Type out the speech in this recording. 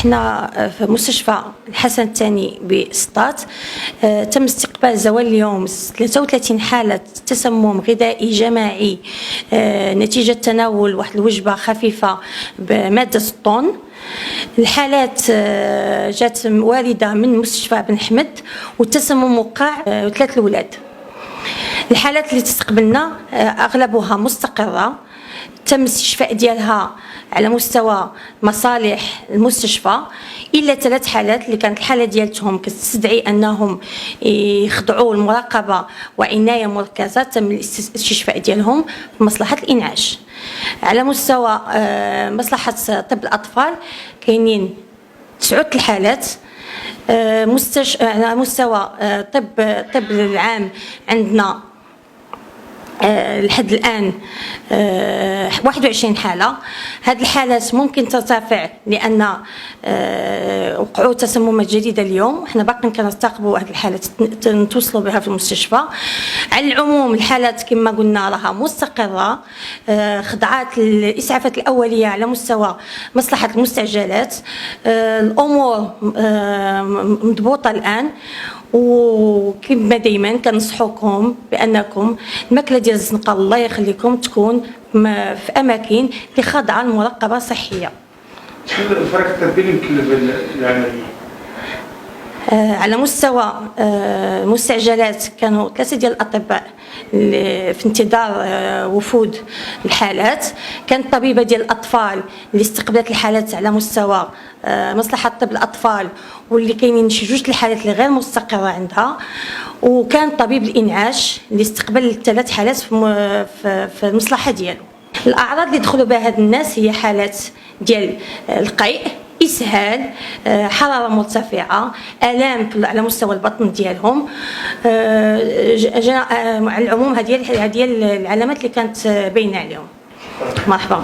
احنا في مستشفى الحسن الثاني بسطات تم استقبال زوال اليوم 33 حالة تسمم غذائي جماعي نتيجة تناول واحد الوجبة خفيفة بمادة الطون. الحالات جات واردة من مستشفى بن حمد، والتسمم وقع 3 أولاد. الحالات اللي تستقبلنا أغلبها مستقرة، تم الاستشفاء ديالها على مستوى مصالح المستشفى، الا 3 حالات اللي كانت الحاله ديالتهم كتستدعي انهم يخضعوا لمراقبه وعنايه مركزه، تم الاستشفاء ديالهم في مصلحه الانعاش. على مستوى مصلحه طب الاطفال كاينين 9 الحالات. على مستوى طب العام عندنا لحد الآن 21 حالة. هذه الحالات ممكن ترتفع لأن وقعوا تسممات جديدة اليوم، وحنا باقيين كنستقبلوا هذه الحالات نتوصلوا بها في المستشفى. على العموم الحالات كما قلنا راها مستقرة، خضعات الإسعافات الأولية على مستوى مصلحة المستعجلات. الأمور مضبوطة الآن، وكما دائما كنصحوكم بانكم الماكله ديال الزنقه الله يخليكم تكون في اماكن اللي خاضعه لمراقبه صحيه. شنو الفرق التدبير يمكن العمليه؟ على مستوى المستعجلات كانوا 3 ديال الاطباء في انتظار وفود الحالات. كانت طبيبه ديال الاطفال اللي استقبلت الحالات على مستوى مصلحه طب الاطفال، واللي كاينين شي 2 الحالات اللي غير مستقره عندها. وكان طبيب الانعاش اللي استقبل 3 حالات في المصلحه ديالو. الاعراض اللي دخلوا بها هاد الناس هي حالات ديال القيء، اسهال، حراره مرتفعه، الام على مستوى البطن ديالهم. على العموم هذه العلامات اللي كانت باينه عليهم. مرحبا.